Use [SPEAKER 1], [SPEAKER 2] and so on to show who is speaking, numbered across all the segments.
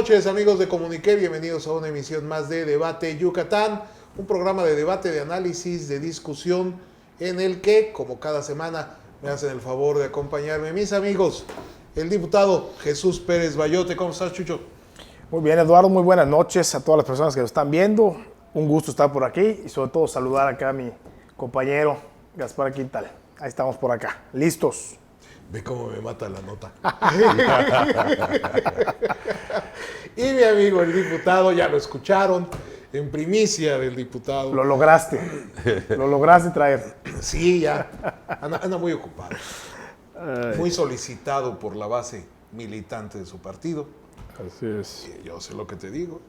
[SPEAKER 1] noches, amigos de Comuniqué, bienvenidos a una emisión más de Debate Yucatán, un programa de debate, de análisis, de discusión, en el que, como cada semana, me hacen el favor de acompañarme mis amigos, el diputado Jesús Pérez Bayote. ¿Cómo estás, Chucho?
[SPEAKER 2] Muy bien, Eduardo, muy buenas noches a todas las personas que nos están viendo. Un gusto estar por aquí y sobre todo saludar acá a mi compañero Gaspar Quintal. Ahí estamos por acá, listos.
[SPEAKER 1] Ve cómo me mata la nota. Y mi amigo, el diputado, ya lo escucharon, en primicia del diputado.
[SPEAKER 2] Lo lograste traer.
[SPEAKER 1] Sí, ya, anda muy ocupado. Muy solicitado por la base militante de su partido.
[SPEAKER 2] Así es.
[SPEAKER 1] Yo sé lo que te digo.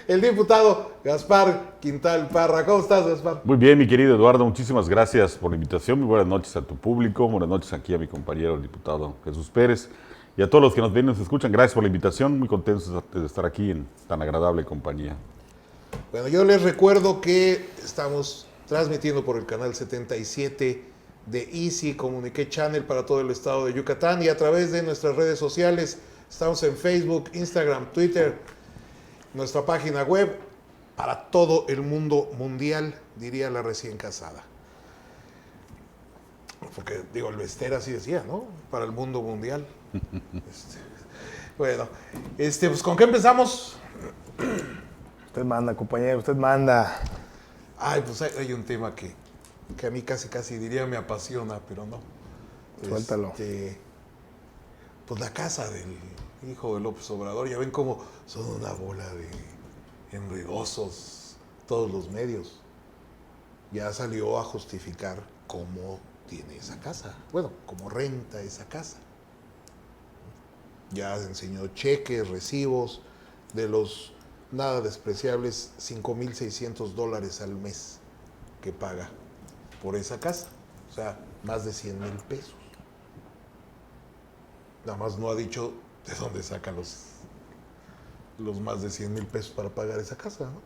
[SPEAKER 1] El diputado Gaspar Quintal Parra. ¿Cómo estás, Gaspar?
[SPEAKER 3] Muy bien, mi querido Eduardo, muchísimas gracias por la invitación. Muy buenas noches a tu público, buenas noches aquí a mi compañero, el diputado Jesús Pérez, y a todos los que nos ven y nos escuchan. Gracias por la invitación, muy contentos de estar aquí en tan agradable compañía.
[SPEAKER 1] Bueno, yo les recuerdo que estamos transmitiendo por el canal 77 de Easy Comuniqué Channel para todo el estado de Yucatán y a través de nuestras redes sociales. Estamos en Facebook, Instagram, Twitter, nuestra página web para todo el mundo mundial, diría la recién casada. Porque, digo, el Bester así decía, ¿no? Para el mundo mundial. Bueno, pues ¿con qué empezamos?
[SPEAKER 2] Usted manda, compañero, usted manda.
[SPEAKER 1] Ay, pues hay un tema que a mí casi diría me apasiona, pero no.
[SPEAKER 2] Suéltalo.
[SPEAKER 1] Pues la casa del hijo de López Obrador, ya ven cómo son una bola de enredosos todos los medios. Ya salió a justificar cómo tiene esa casa, bueno, cómo renta esa casa. Ya enseñó cheques, recibos de los nada despreciables $5,600 al mes que paga por esa casa. O sea, más de 100,000 pesos. Nada más no ha dicho de dónde saca los más de 100,000 pesos para pagar esa casa, ¿no?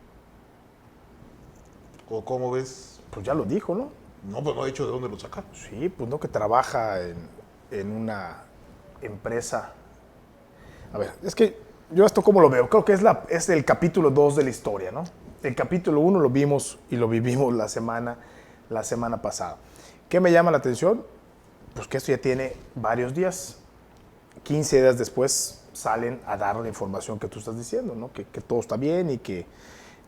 [SPEAKER 1] ¿O cómo ves?
[SPEAKER 2] Pues ya lo dijo, ¿no?
[SPEAKER 1] No, pues no ha dicho de dónde lo saca.
[SPEAKER 2] Sí, pues no, que trabaja en una empresa. A ver, es que yo esto cómo lo veo, creo que es el capítulo 2 de la historia, ¿no? El capítulo 1 lo vimos y lo vivimos la semana pasada. ¿Qué me llama la atención? Pues que esto ya tiene varios días. 15 días después salen a dar la información que tú estás diciendo, ¿no? Que todo está bien y que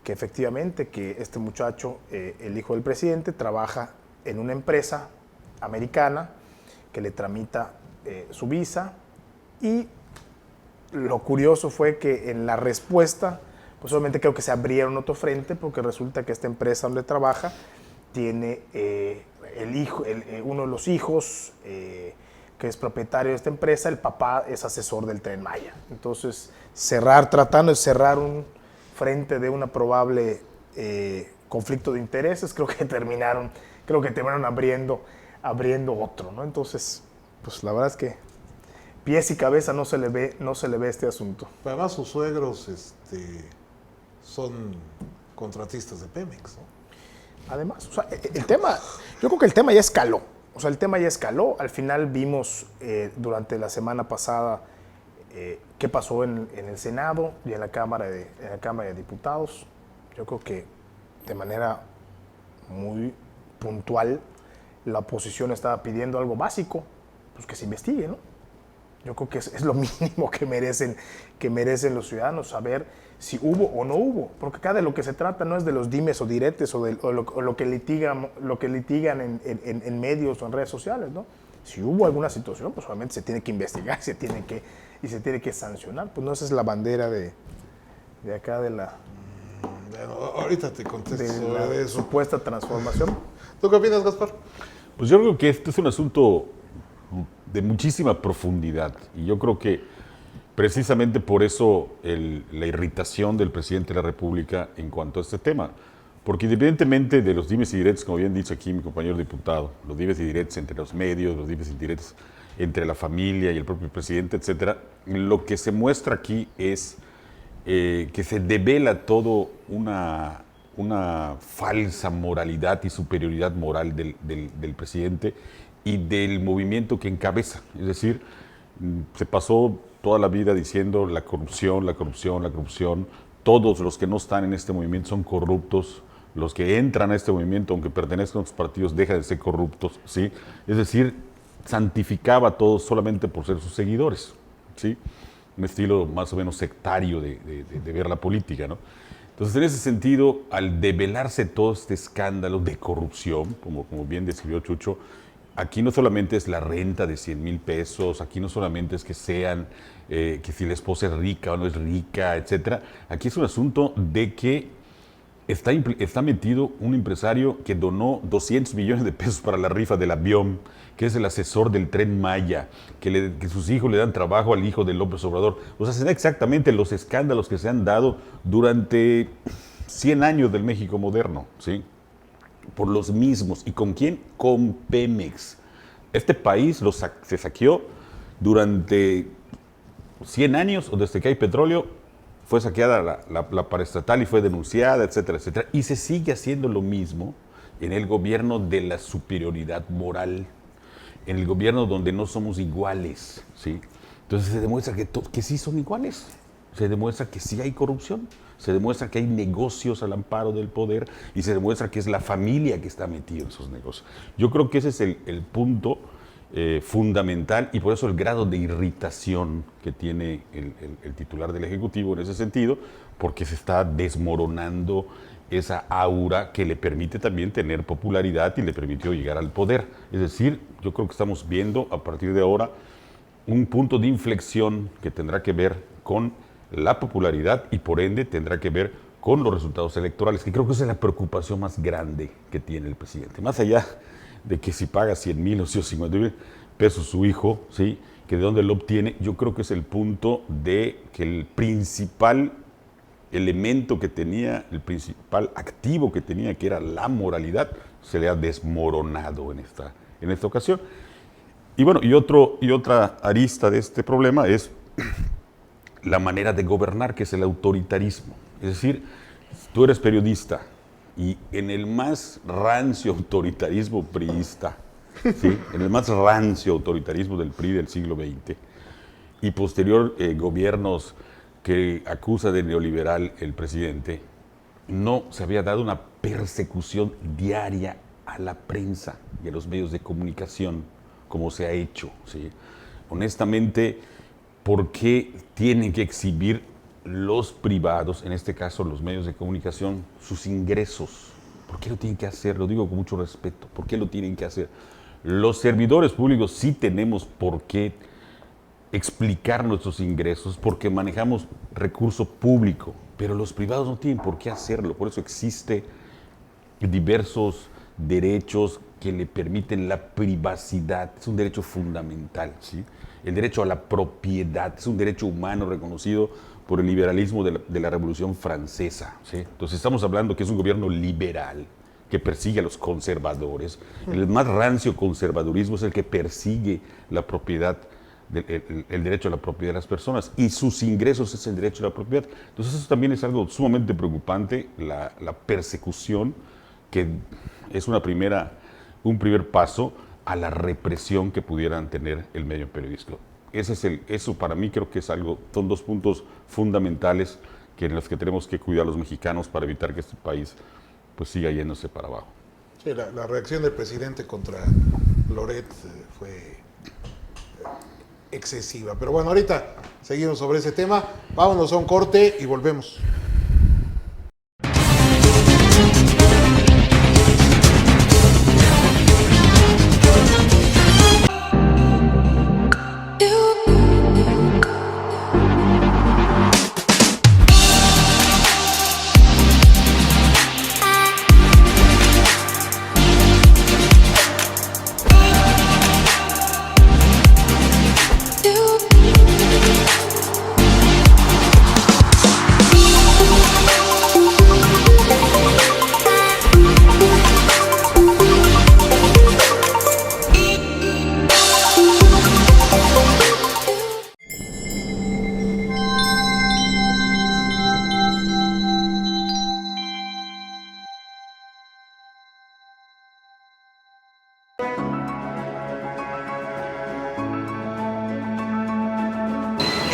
[SPEAKER 2] efectivamente que este muchacho, el hijo del presidente, trabaja en una empresa americana que le tramita su visa, y lo curioso fue que en la respuesta, pues obviamente creo que se abrieron otro frente, porque resulta que esta empresa donde trabaja tiene uno de los hijos que es propietario de esta empresa, el papá es asesor del Tren Maya. Entonces, tratando de cerrar un frente de una probable conflicto de intereses, creo que terminaron abriendo otro, ¿no? Entonces, pues la verdad es que pies y cabeza no se le ve este asunto.
[SPEAKER 1] Además, sus suegros son contratistas de Pemex, ¿no?
[SPEAKER 2] Además, o sea, yo creo que el tema ya escaló. O sea, el tema ya escaló. Al final vimos durante la semana pasada qué pasó en el Senado y en la Cámara de Diputados. Yo creo que de manera muy puntual la oposición estaba pidiendo algo básico, pues que se investigue, ¿no? Yo creo que es lo mínimo que merecen los ciudadanos, saber si hubo o no hubo, porque acá de lo que se trata no es de los dimes o diretes o lo que litigan en medios o en redes sociales, ¿no? Si hubo alguna situación, pues obviamente se tiene que investigar, se tiene que sancionar. Pues no, esa es la bandera de acá de la...
[SPEAKER 1] Bueno, ahorita te contesto
[SPEAKER 2] de
[SPEAKER 1] eso.
[SPEAKER 2] Supuesta transformación.
[SPEAKER 1] ¿Tú qué opinas, Gaspar?
[SPEAKER 3] Pues yo creo que este es un asunto de muchísima profundidad, y yo creo que precisamente por eso la irritación del presidente de la República en cuanto a este tema. Porque independientemente de los dimes y diretes, como bien dicho aquí mi compañero diputado, los dimes y diretes entre los medios, los dimes y diretes entre la familia y el propio presidente, etcétera, lo que se muestra aquí es que se devela todo una falsa moralidad y superioridad moral del presidente y del movimiento que encabeza. Es decir, se pasó toda la vida diciendo la corrupción, la corrupción, la corrupción. Todos los que no están en este movimiento son corruptos. Los que entran a este movimiento, aunque pertenezcan a otros partidos, dejan de ser corruptos, ¿sí? Es decir, santificaba a todos solamente por ser sus seguidores, ¿sí? Un estilo más o menos sectario de ver la política, ¿no? Entonces, en ese sentido, al develarse todo este escándalo de corrupción, como bien describió Chucho, aquí no solamente es la renta de 100,000 pesos, aquí no solamente es que sean, que si la esposa es rica o no es rica, etcétera. Aquí es un asunto de que está metido un empresario que donó 200 millones de pesos para la rifa del avión, que es el asesor del Tren Maya, que sus hijos le dan trabajo al hijo de López Obrador. O sea, se da exactamente los escándalos que se han dado durante 100 años del México moderno, ¿sí? Por los mismos. ¿Y con quién? Con Pemex. Este país se saqueó durante 100 años, o desde que hay petróleo, fue saqueada la paraestatal y fue denunciada, etcétera, etcétera. Y se sigue haciendo lo mismo en el gobierno de la superioridad moral, en el gobierno donde no somos iguales, ¿sí? Entonces se demuestra que sí son iguales, se demuestra que sí hay corrupción, se demuestra que hay negocios al amparo del poder y se demuestra que es la familia que está metida en esos negocios. Yo creo que ese es el punto fundamental y por eso el grado de irritación que tiene el titular del Ejecutivo en ese sentido, porque se está desmoronando esa aura que le permite también tener popularidad y le permitió llegar al poder. Es decir, yo creo que estamos viendo a partir de ahora un punto de inflexión que tendrá que ver con la popularidad y por ende tendrá que ver con los resultados electorales, que creo que esa es la preocupación más grande que tiene el presidente. Más allá de que si paga 100,000 o 50,000 pesos su hijo, ¿sí? Que de dónde lo obtiene, yo creo que es el punto de que el principal elemento que tenía, el principal activo que tenía, que era la moralidad, se le ha desmoronado en esta ocasión. Y bueno, y otra arista de este problema es la manera de gobernar, que es el autoritarismo. Es decir, tú eres periodista y en el más rancio autoritarismo priista, ¿sí? En el más rancio autoritarismo del PRI del siglo XX y posterior gobiernos que acusa de neoliberal el presidente, no se había dado una persecución diaria a la prensa y a los medios de comunicación como se ha hecho, ¿sí? Honestamente, ¿por qué tienen que exhibir los privados, en este caso los medios de comunicación, sus ingresos? ¿Por qué lo tienen que hacer? Lo digo con mucho respeto. ¿Por qué lo tienen que hacer? Los servidores públicos sí tenemos por qué explicar nuestros ingresos porque manejamos recurso público, pero los privados no tienen por qué hacerlo. Por eso existe diversos derechos que le permiten la privacidad. Es un derecho fundamental, ¿sí? El derecho a la propiedad es un derecho humano reconocido por el liberalismo de la Revolución Francesa, ¿sí? Entonces estamos hablando que es un gobierno liberal que persigue a los conservadores. El más rancio conservadurismo es el que persigue la propiedad, el derecho a la propiedad de las personas, y sus ingresos es el derecho a la propiedad. Entonces eso también es algo sumamente preocupante, la persecución, que es un primer paso a la represión que pudieran tener el medio periodístico. Eso para mí creo que son dos puntos fundamentales en los que tenemos que cuidar los mexicanos para evitar que este país pues siga yéndose para abajo.
[SPEAKER 1] Sí, la reacción del presidente contra Loret fue excesiva. Pero bueno, ahorita seguimos sobre ese tema. Vámonos a un corte y volvemos.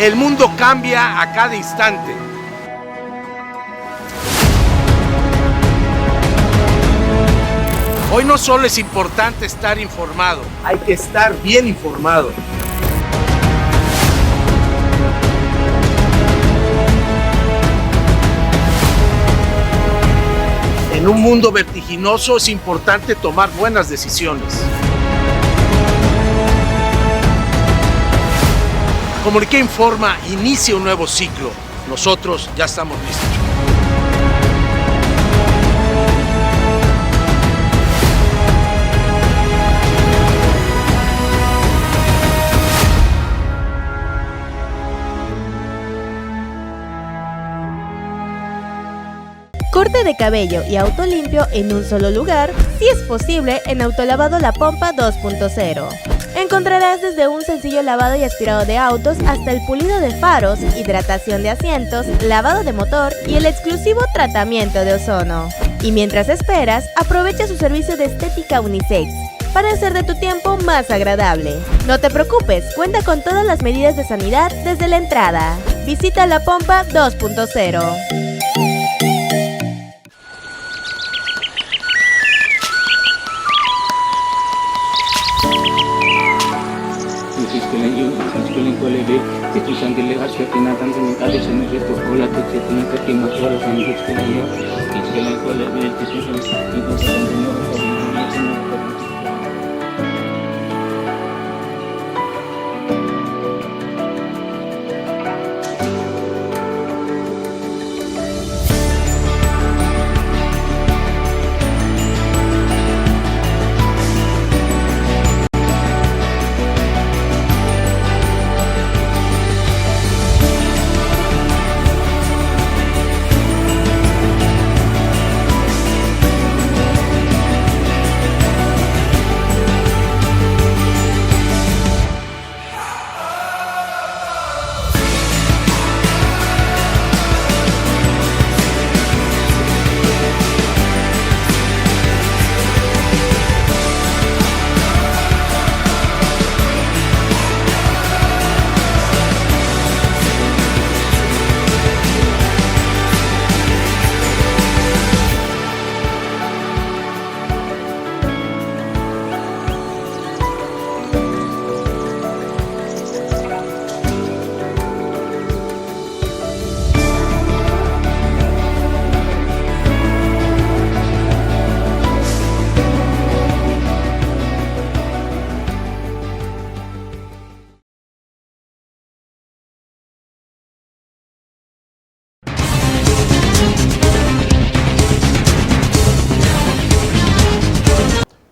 [SPEAKER 4] El mundo cambia a cada instante. Hoy no solo es importante estar informado, hay que estar bien informado. En un mundo vertiginoso es importante tomar buenas decisiones. Comuniqué Informa inicia un nuevo ciclo. Nosotros ya estamos listos.
[SPEAKER 5] Corte de cabello y auto limpio en un solo lugar, si es posible, en Autolavado La Pompa 2.0. Encontrarás desde un sencillo lavado y aspirado de autos hasta el pulido de faros, hidratación de asientos, lavado de motor y el exclusivo tratamiento de ozono. Y mientras esperas, aprovecha su servicio de estética unisex para hacer de tu tiempo más agradable. No te preocupes, cuenta con todas las medidas de sanidad desde la entrada. Visita La Pompa 2.0.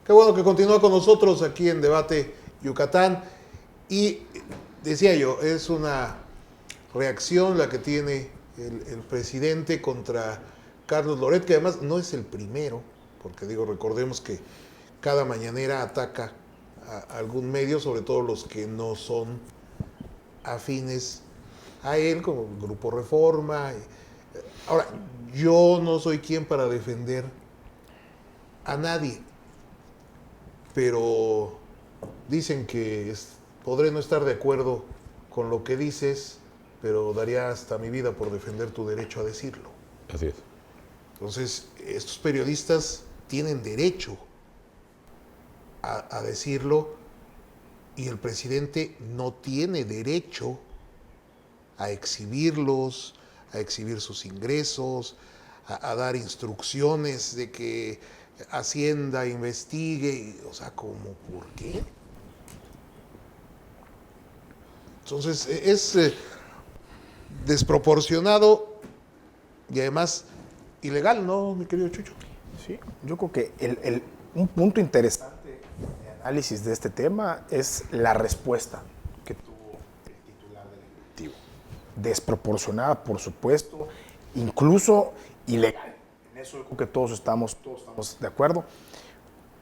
[SPEAKER 1] Qué bueno que continúa con nosotros aquí en Debate Yucatán. Y decía yo, es una reacción la que tiene el presidente contra Carlos Loret, que además no es el primero, porque digo, recordemos que cada mañanera ataca a algún medio, sobre todo los que no son afines a él, como el Grupo Reforma. Ahora, yo no soy quien para defender a nadie, pero dicen que podré no estar de acuerdo con lo que dices, pero daría hasta mi vida por defender tu derecho a decirlo.
[SPEAKER 3] Así es.
[SPEAKER 1] Entonces, estos periodistas tienen derecho a decirlo, y el presidente no tiene derecho a exhibirlos, a exhibir sus ingresos, a dar instrucciones de que Hacienda investigue, o sea, ¿cómo? ¿Por qué? Entonces, es desproporcionado y además ilegal, ¿no, mi querido Chucho?
[SPEAKER 2] Sí, yo creo que un punto interesante de análisis de este tema es la respuesta que tuvo el titular del Ejecutivo. Desproporcionada, por supuesto, incluso ilegal. En eso yo creo que todos estamos de acuerdo.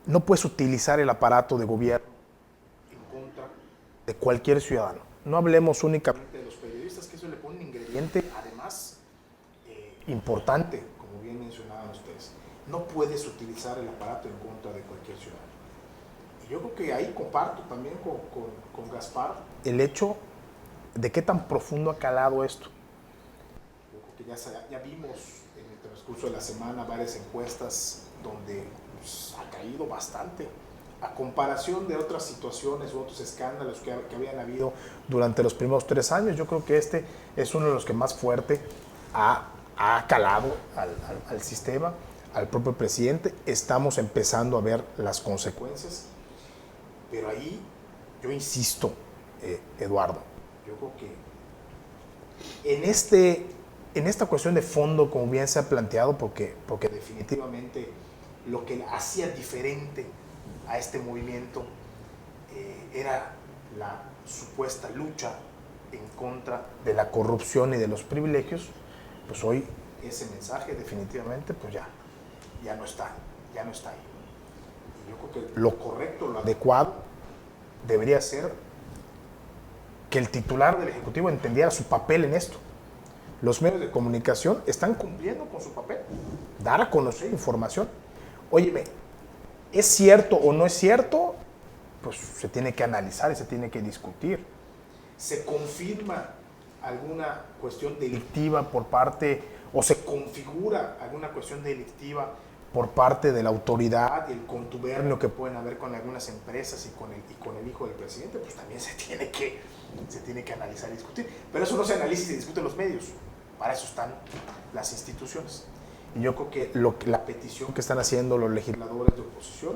[SPEAKER 2] No puedes utilizar el aparato de gobierno en contra de cualquier ciudadano. No hablemos únicamente de los periodistas, que eso le pone un ingrediente, además, importante, como bien mencionaban ustedes. No puedes utilizar el aparato en contra de cualquier ciudadano. Y yo creo que ahí comparto también con Gaspar el hecho ¿De qué tan profundo ha calado esto? Yo creo que ya vimos en el transcurso de la semana varias encuestas donde pues, ha caído bastante. A comparación de otras situaciones u otros escándalos que habían habido durante los primeros 3 años, yo creo que este es uno de los que más fuerte ha calado al sistema, al propio presidente. Estamos empezando a ver las consecuencias, pero ahí yo insisto, Eduardo, yo creo que en esta cuestión de fondo, como bien se ha planteado, porque definitivamente lo que hacía diferente a este movimiento era la supuesta lucha en contra de la corrupción y de los privilegios, pues hoy ese mensaje definitivamente pues ya no está ahí. Y yo creo que lo correcto, lo adecuado debería ser que el titular del Ejecutivo entendiera su papel en esto. Los medios de comunicación están cumpliendo con su papel, dar a conocer información. Óyeme, ¿es cierto o no es cierto? Pues se tiene que analizar y se tiene que discutir. ¿Se confirma alguna cuestión delictiva por parte, o se configura alguna cuestión delictiva por parte de la autoridad y el contubernio que pueden haber con algunas empresas y con el hijo del presidente? Pues también se tiene que analizar y discutir. Pero eso no se analiza y se discute en los medios. Para eso están las instituciones. Y yo creo que la petición que están haciendo los legisladores de oposición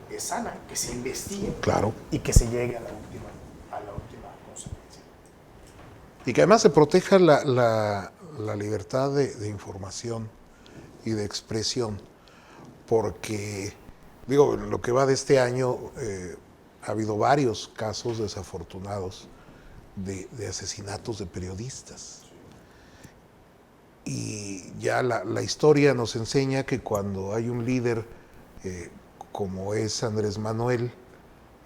[SPEAKER 2] es sana, que se investigue,
[SPEAKER 1] Claro.
[SPEAKER 2] y que se llegue a la última consecuencia.
[SPEAKER 1] Y que además se proteja la libertad de información y de expresión, porque, digo, en lo que va de este año ha habido varios casos desafortunados de asesinatos de periodistas. Y ya la historia nos enseña que cuando hay un líder como es Andrés Manuel,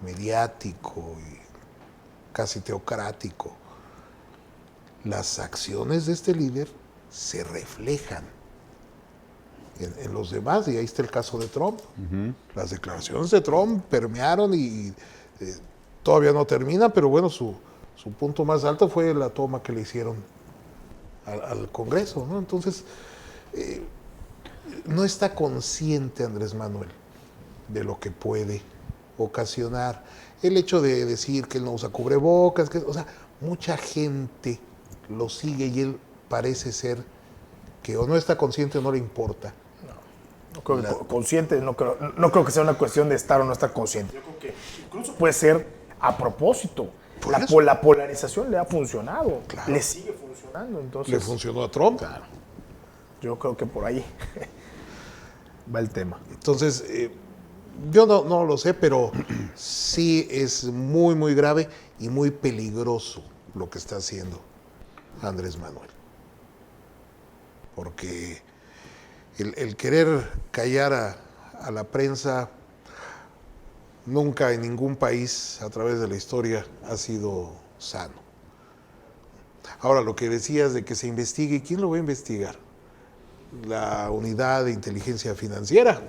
[SPEAKER 1] mediático y casi teocrático, las acciones de este líder se reflejan en los demás, y ahí está el caso de Trump. Las declaraciones de Trump permearon y todavía no termina, pero bueno, su punto más alto fue la toma que le hicieron al Congreso, ¿no? Entonces, no está consciente Andrés Manuel de lo que puede ocasionar. El hecho de decir que él no usa cubrebocas, o sea, mucha gente lo sigue y él parece ser que o no está consciente o no le importa.
[SPEAKER 2] No creo que consciente, no creo que sea una cuestión de estar o no estar consciente. Yo creo que incluso puede ser a propósito. La polarización le ha funcionado, claro. Le sigue funcionando. Entonces,
[SPEAKER 1] le funcionó a Trump.
[SPEAKER 2] Claro. Yo creo que por ahí va el tema.
[SPEAKER 1] Entonces, yo no lo sé, pero sí es muy, muy grave y muy peligroso lo que está haciendo Andrés Manuel. Porque el querer callar a la prensa nunca en ningún país a través de la historia ha sido sano. Ahora, lo que decías de que se investigue, ¿quién lo va a investigar? La unidad de inteligencia financiera.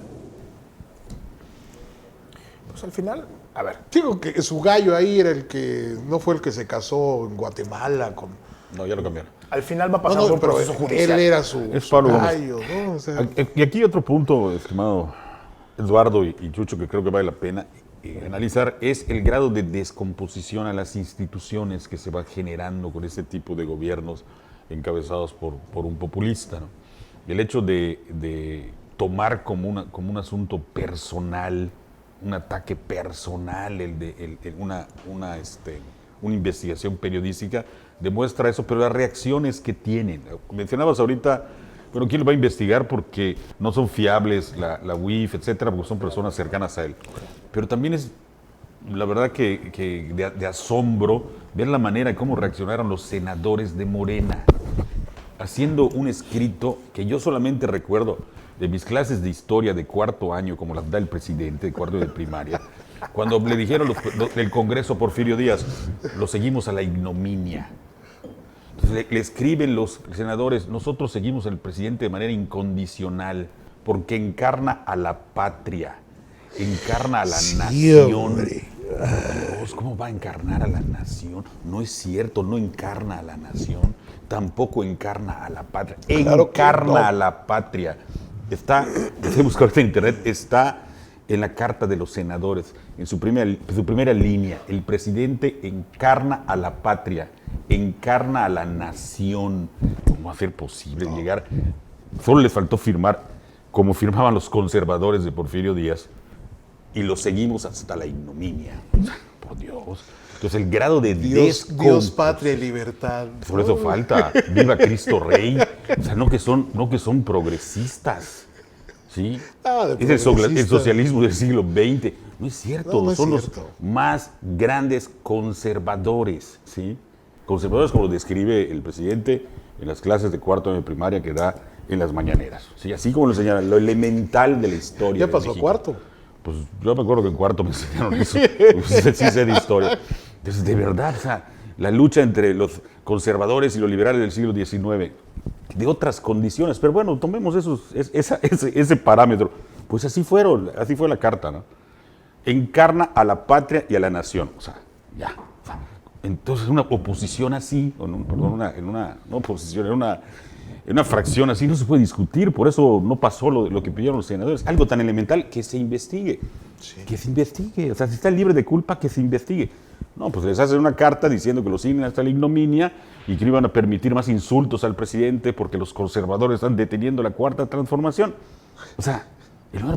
[SPEAKER 2] Pues al final, a ver.
[SPEAKER 1] Digo que su gallo ahí era no fue el que se casó en Guatemala con...
[SPEAKER 3] No, ya lo cambiaron.
[SPEAKER 2] Al final va a pasar un proceso judicial.
[SPEAKER 1] Él era su gallo, ¿no? O sea,
[SPEAKER 3] y aquí otro punto, estimado Eduardo y Chucho, que creo que vale la pena analizar, es el grado de descomposición a las instituciones que se va generando con este tipo de gobiernos encabezados por un populista, ¿no? El hecho de tomar como un asunto personal, un ataque personal, una investigación periodística, demuestra eso, pero las reacciones que tienen. Mencionabas ahorita, bueno, ¿quién lo va a investigar? Porque no son fiables la UIF, etcétera, porque son personas cercanas a él. Pero también es, la verdad, que de asombro ver la manera en cómo reaccionaron los senadores de Morena, haciendo un escrito que yo solamente recuerdo de mis clases de historia de cuarto año, como las da el presidente, de cuarto de primaria, cuando le dijeron del Congreso Porfirio Díaz, lo seguimos a la ignominia. Entonces le escriben los senadores, nosotros seguimos al presidente de manera incondicional, porque encarna a la patria, encarna a la nación.
[SPEAKER 1] Hombre.
[SPEAKER 3] Dios, ¿cómo va a encarnar a la nación? No es cierto, no encarna a la nación, tampoco encarna a la patria.
[SPEAKER 1] Claro que
[SPEAKER 3] Encarna
[SPEAKER 1] no.
[SPEAKER 3] a la patria. Está, desde buscar en internet, está en la Carta de los Senadores, en su primera línea. El presidente encarna a la patria, encarna a la nación. ¿Cómo va a ser posible llegar? Solo le faltó firmar como firmaban los conservadores de Porfirio Díaz, y lo seguimos hasta la ignominia. Por Dios. Entonces el grado de
[SPEAKER 1] Dios, patria y libertad.
[SPEAKER 3] por eso falta, viva Cristo Rey. O sea, no que son progresistas. ¿Sí?
[SPEAKER 1] Nada de
[SPEAKER 3] Es el
[SPEAKER 1] progresistas.
[SPEAKER 3] socialismo del siglo XX. No es cierto,
[SPEAKER 1] No es
[SPEAKER 3] son
[SPEAKER 1] cierto.
[SPEAKER 3] los más grandes conservadores. ¿Sí? Conservadores como lo describe el presidente en las clases de cuarto año de primaria que da en las mañaneras. ¿Sí? Así como lo señala, lo elemental de la historia.
[SPEAKER 1] Ya
[SPEAKER 3] de
[SPEAKER 1] pasó a
[SPEAKER 3] México.
[SPEAKER 1] cuarto.
[SPEAKER 3] Pues yo me acuerdo que en cuarto me enseñaron eso. Sí sé de historia. Entonces, de verdad, o sea, la lucha entre los conservadores y los liberales del siglo XIX, de otras condiciones, pero bueno, tomemos ese parámetro. Pues así fue la carta, ¿no? Encarna a la patria y a la nación. O sea, ya. O sea, entonces, una oposición así, en una fracción así no se puede discutir, por eso no pasó lo que pidieron los senadores. Algo tan elemental, que se investigue. Sí. Que se investigue. O sea, si está libre de culpa, que se investigue. No, pues les hacen una carta diciendo que lo siguen hasta la ignominia y que no iban a permitir más insultos al presidente porque los conservadores están deteniendo la cuarta transformación. O sea,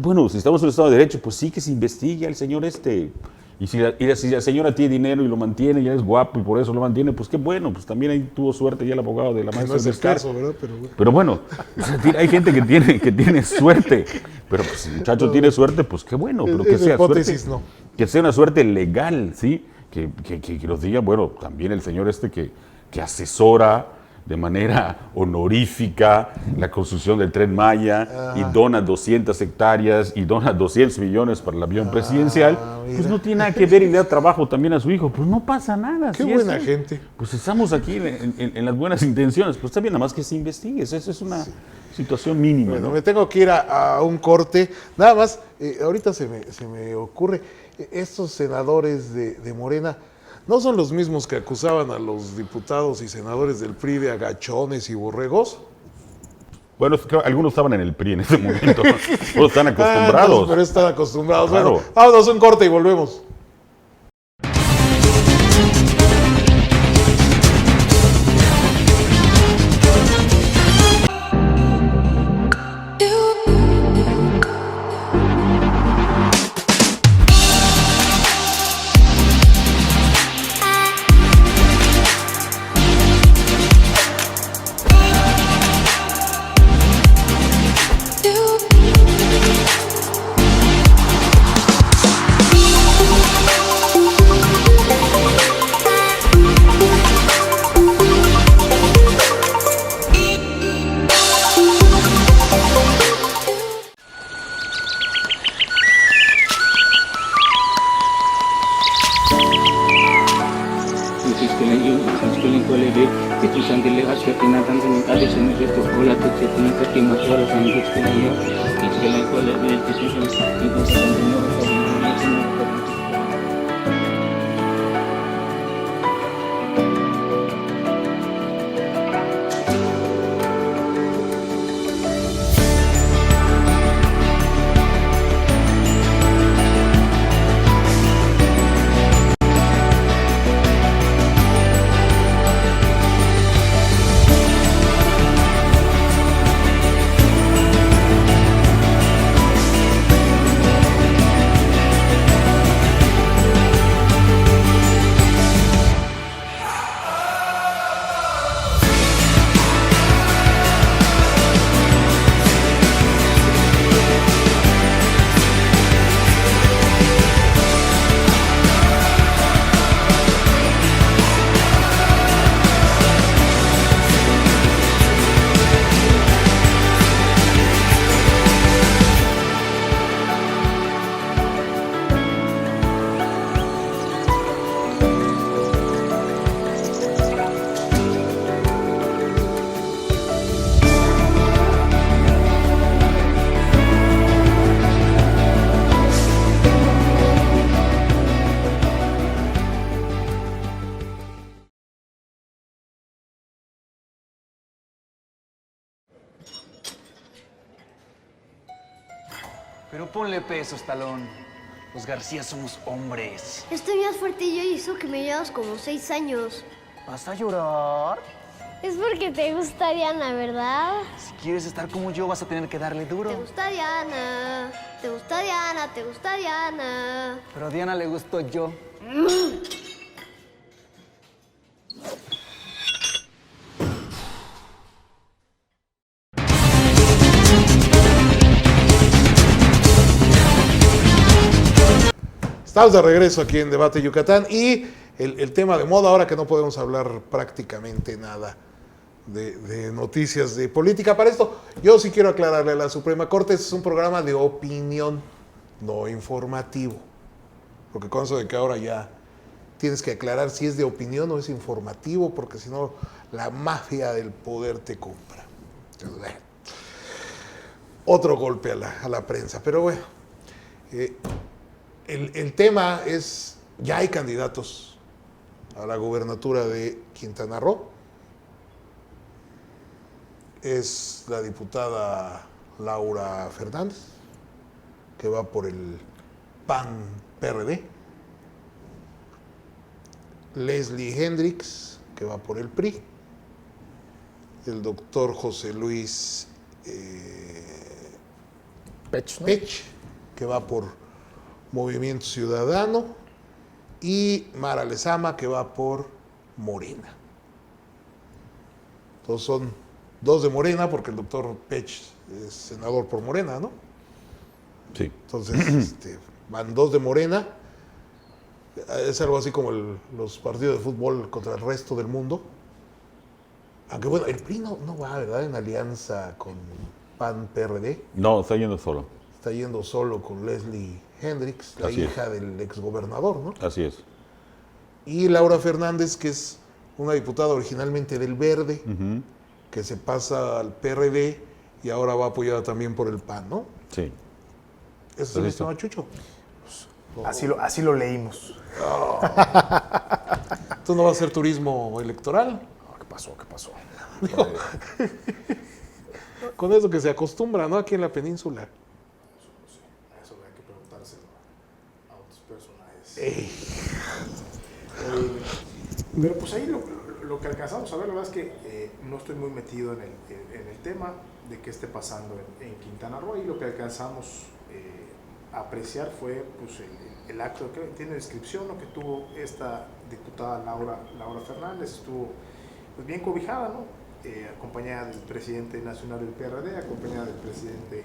[SPEAKER 3] bueno, si estamos en el Estado de Derecho, pues sí que se investigue al señor este. Y si la señora tiene dinero y lo mantiene, ya es guapo y por eso lo mantiene, pues qué bueno, pues también ahí tuvo suerte ya el abogado de la maestra.
[SPEAKER 1] No es el
[SPEAKER 3] Bester.
[SPEAKER 1] caso, ¿verdad?
[SPEAKER 3] Pero bueno, o sea, hay gente que tiene suerte, pero pues si el muchacho tiene suerte, pues qué bueno, pero que
[SPEAKER 1] Esa
[SPEAKER 3] sea
[SPEAKER 1] hipótesis
[SPEAKER 3] suerte,
[SPEAKER 1] no.
[SPEAKER 3] que sea una suerte legal, ¿sí? Que nos diga, bueno, también el señor este que asesora de manera honorífica la construcción del Tren Maya y dona 200 hectáreas y dona 200 millones para el avión presidencial, pues no tiene nada que ver y le da trabajo también a su hijo. Pues no pasa nada.
[SPEAKER 1] Qué
[SPEAKER 3] ¿sí?
[SPEAKER 1] buena gente.
[SPEAKER 3] Pues estamos aquí en las buenas intenciones. Pues también nada más que se investigue. Esa es una situación mínima.
[SPEAKER 1] Bueno,
[SPEAKER 3] ¿no?
[SPEAKER 1] me tengo que ir a un corte. Nada más, ahorita se me ocurre, estos senadores de Morena no son los mismos que acusaban a los diputados y senadores del PRI de agachones y borregos.
[SPEAKER 3] Bueno, creo, algunos estaban en el PRI en ese momento. Todos están
[SPEAKER 1] Entonces,
[SPEAKER 3] acostumbrados.
[SPEAKER 1] pero están acostumbrados.
[SPEAKER 3] Claro.
[SPEAKER 1] Bueno, vámonos a un corte y volvemos.
[SPEAKER 6] Pero ponle pesos, Talón. Los García somos hombres.
[SPEAKER 7] Estoy más fuerte yo y eso que me llevas como 6 años.
[SPEAKER 6] ¿Vas a llorar?
[SPEAKER 7] Es porque te gusta Diana, ¿verdad?
[SPEAKER 6] Si quieres estar como yo, vas a tener que darle duro.
[SPEAKER 7] Te gusta Diana, te gusta Diana, te gusta Diana.
[SPEAKER 6] Pero a Diana le gustó yo.
[SPEAKER 1] Estamos de regreso aquí en Debate Yucatán y el tema de moda, ahora que no podemos hablar prácticamente nada de noticias de política. Para esto, yo sí quiero aclararle a la Suprema Corte, este es un programa de opinión, no informativo. Porque con eso de que ahora ya tienes que aclarar si es de opinión o es informativo, porque si no, la mafia del poder te compra. Entonces, bueno, otro golpe a la prensa. Pero bueno, el tema es, ya hay candidatos a la gubernatura de Quintana Roo. Es la diputada Laura Fernández, que va por el PAN-PRD. Leslie Hendrix, que va por el PRI. El doctor José Luis
[SPEAKER 2] Pech, ¿no?
[SPEAKER 1] Pech, que va por Movimiento Ciudadano, y Mara Lezama, que va por Morena. Entonces son 2 de Morena, porque el doctor Pech es senador por Morena, ¿no?
[SPEAKER 3] Sí.
[SPEAKER 1] Entonces van 2 de Morena. Es algo así como los partidos de fútbol contra el resto del mundo. Aunque bueno, el PRI no va, ¿verdad?, en alianza con PAN-PRD.
[SPEAKER 3] No, está yendo solo.
[SPEAKER 1] Está yendo solo con Leslie Hendrix, la
[SPEAKER 3] Así es.
[SPEAKER 1] hija del exgobernador, ¿no?
[SPEAKER 3] Así es.
[SPEAKER 1] Y Laura Fernández, que es una diputada originalmente del Verde, que se pasa al PRD y ahora va apoyada también por el PAN, ¿no?
[SPEAKER 3] Sí.
[SPEAKER 1] ¿Eso es mi estimado Chucho?
[SPEAKER 2] Así lo leímos.
[SPEAKER 1] ¿Tú no vas a hacer turismo electoral?
[SPEAKER 2] ¿Qué pasó? ¿Qué pasó?
[SPEAKER 1] Con eso que se acostumbra, ¿no? Aquí en la península.
[SPEAKER 2] Eso hay que preguntárselo a otros personajes. Pero pues ahí lo que alcanzamos a ver, la verdad es que no estoy muy metido en el tema de qué esté pasando en Quintana Roo, y lo que alcanzamos a apreciar fue pues, el acto que tiene descripción, ¿no?, que tuvo esta diputada Laura Fernández. Estuvo pues, bien cobijada, ¿no? Acompañada del presidente nacional del PRD, acompañada del presidente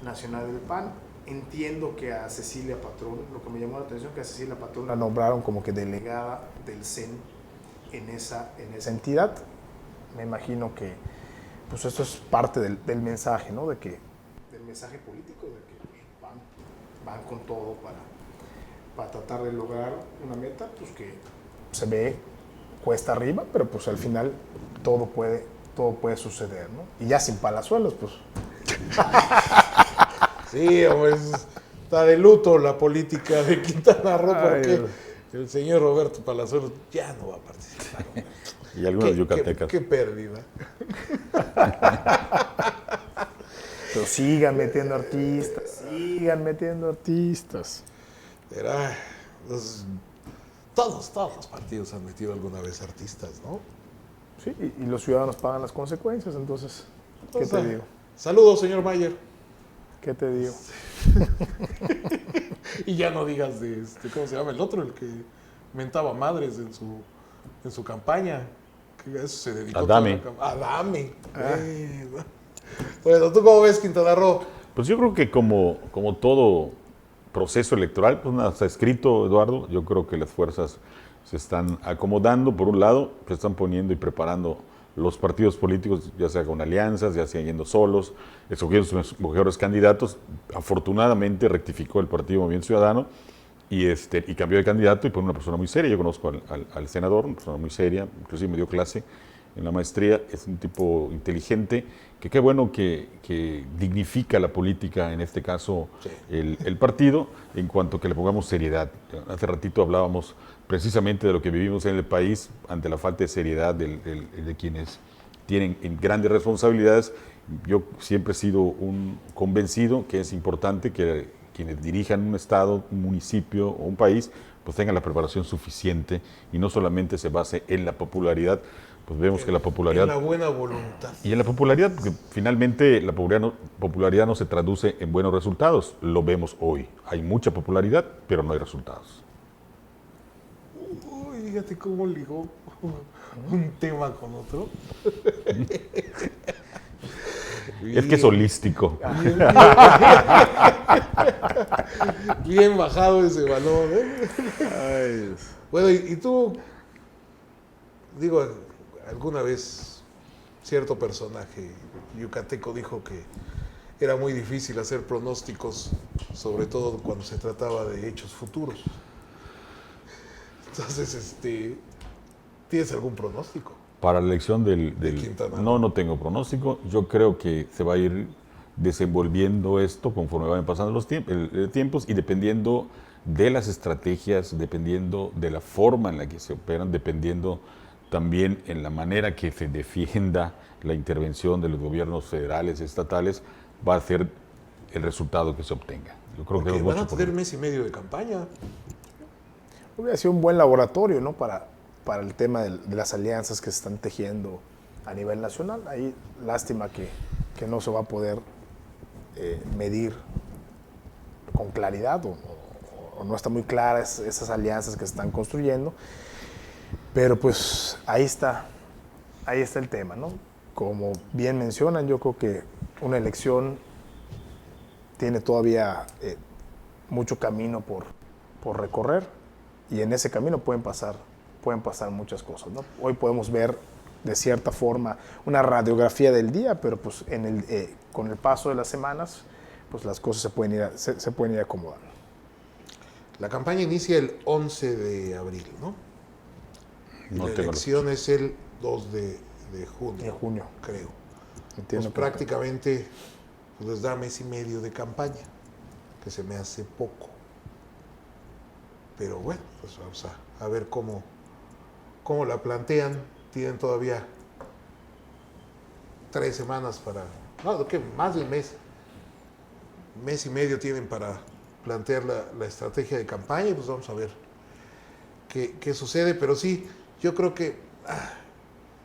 [SPEAKER 2] nacional del PAN. Entiendo que a Cecilia Patrón, lo que me llamó la atención, que a Cecilia Patrón la nombraron como que delegada del CEN en esa entidad. Me imagino que pues esto es parte del mensaje, ¿no? Del mensaje político, de que van con todo para tratar de lograr una meta, pues que se ve cuesta arriba, pero pues al final todo puede suceder, ¿no? Y ya sin palazuelos, pues.
[SPEAKER 1] Sí, hombre, está de luto la política de Quintana Roo porque el señor Roberto Palazuelos ya no va a participar.
[SPEAKER 3] Y algunos yucatecas.
[SPEAKER 1] Qué pérdida.
[SPEAKER 2] Pero sigan metiendo artistas.
[SPEAKER 1] Era, todos los partidos han metido alguna vez artistas, ¿no?
[SPEAKER 2] Sí, y los ciudadanos pagan las consecuencias, entonces, ¿qué te digo?
[SPEAKER 1] Saludos, señor Mayer.
[SPEAKER 2] ¿Qué te digo?
[SPEAKER 1] Y ya no digas de, ¿cómo se llama el otro? El que mentaba madres en su campaña. Que a eso se dedicó.
[SPEAKER 3] Adame.
[SPEAKER 1] Adame. Bueno, ¿tú cómo ves Quintana Roo?
[SPEAKER 3] Pues yo creo que como todo proceso electoral, pues nada está escrito, Eduardo. Yo creo que las fuerzas se están acomodando. Por un lado, se están poniendo y preparando los partidos políticos, ya sea con alianzas, ya sea yendo solos, escogiendo sus mejores candidatos. Afortunadamente rectificó el Partido Movimiento Ciudadano y cambió de candidato y por una persona muy seria. Yo conozco al senador, una persona muy seria, inclusive me dio clase en la maestría. Es un tipo inteligente, que qué bueno que dignifica la política, en este caso el partido, en cuanto que le pongamos seriedad. Hace ratito hablábamos precisamente de lo que vivimos en el país ante la falta de seriedad de quienes tienen grandes responsabilidades Yo siempre he sido un convencido que es importante que quienes dirijan un estado, un municipio o un país, pues tengan la preparación suficiente y no solamente se base en la popularidad. Pues vemos que la popularidad...
[SPEAKER 1] En la buena voluntad.
[SPEAKER 3] Y en la popularidad, porque finalmente la popularidad no se traduce en buenos resultados. Lo vemos hoy. Hay mucha popularidad, pero no hay resultados.
[SPEAKER 1] Uy, fíjate cómo ligó un tema con otro.
[SPEAKER 3] Es que es holístico.
[SPEAKER 1] Bien bajado ese balón, ¿eh? Bueno, y tú, digo, alguna vez cierto personaje yucateco dijo que era muy difícil hacer pronósticos, sobre todo cuando se trataba de hechos futuros. Entonces, ¿tienes algún pronóstico?
[SPEAKER 3] Para la elección del
[SPEAKER 1] Quintana.
[SPEAKER 3] no tengo pronóstico. Yo creo que se va a ir desenvolviendo esto conforme vayan pasando los tiempos y dependiendo de las estrategias, dependiendo de la forma en la que se operan, dependiendo también en la manera que se defienda la intervención de los gobiernos federales, estatales, va a ser el resultado que se obtenga. Yo creo
[SPEAKER 1] Porque
[SPEAKER 3] que es
[SPEAKER 1] van a
[SPEAKER 3] mucho por
[SPEAKER 1] tener
[SPEAKER 3] ahí.
[SPEAKER 1] mes y medio de campaña.
[SPEAKER 2] Hubiera sido un buen laboratorio, ¿no? Para el tema de las alianzas que se están tejiendo a nivel nacional. Ahí, lástima que no se va a poder medir con claridad o no está muy claras esas alianzas que se están construyendo. Pero pues ahí está el tema, ¿no? Como bien mencionan, yo creo que una elección tiene todavía mucho camino por recorrer y en ese camino pueden pasar muchas cosas, ¿no? Hoy podemos ver de cierta forma una radiografía del día, pero pues con el paso de las semanas pues las cosas se pueden ir acomodando.
[SPEAKER 1] La campaña inicia el 11 de abril, ¿no? Y
[SPEAKER 3] No
[SPEAKER 1] la
[SPEAKER 3] tengo
[SPEAKER 1] elección es el 2 de junio.
[SPEAKER 2] De junio.
[SPEAKER 1] Creo.
[SPEAKER 2] Entiendo
[SPEAKER 1] Pues prácticamente pues les da mes y medio de campaña, que se me hace poco. Pero bueno, pues vamos a ver cómo la plantean. Tienen todavía 3 semanas para... No, ¿qué? Más de un mes. Mes y medio tienen para plantear la estrategia de campaña y pues vamos a ver qué sucede. Pero sí, yo creo que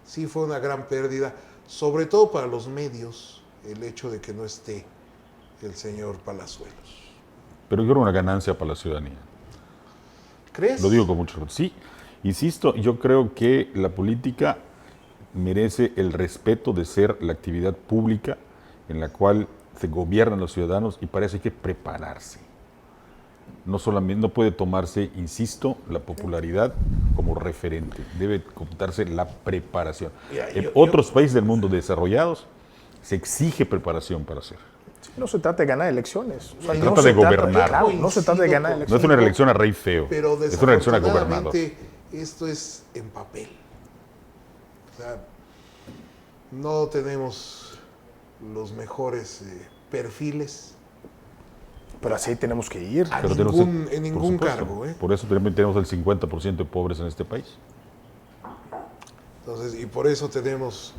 [SPEAKER 1] sí fue una gran pérdida, sobre todo para los medios, el hecho de que no esté el señor Palazuelos.
[SPEAKER 3] Pero yo creo una ganancia para la ciudadanía.
[SPEAKER 1] ¿Crees?
[SPEAKER 3] Lo digo con mucho respeto. Sí, insisto, yo creo que la política merece el respeto de ser la actividad pública en la cual se gobiernan los ciudadanos y para eso hay que prepararse. No solamente no puede tomarse, insisto, la popularidad como referente, debe contarse la preparación.
[SPEAKER 1] Mira,
[SPEAKER 3] En otros países del mundo desarrollados se exige preparación para hacer.
[SPEAKER 2] No se trata de ganar elecciones. O sea,
[SPEAKER 3] Se trata de gobernar.
[SPEAKER 2] Claro, no se trata de ganar
[SPEAKER 3] No
[SPEAKER 2] elecciones.
[SPEAKER 3] es una elección a rey feo,
[SPEAKER 1] Pero
[SPEAKER 3] es una elección a gobernador.
[SPEAKER 1] desafortunadamente esto es en papel. O sea, no tenemos los mejores perfiles
[SPEAKER 2] Pero así tenemos que ir.
[SPEAKER 1] a
[SPEAKER 3] Pero
[SPEAKER 1] en ningún
[SPEAKER 3] por supuesto,
[SPEAKER 1] cargo.
[SPEAKER 3] Por eso también tenemos el 50% de pobres en este país.
[SPEAKER 1] Entonces, y por eso tenemos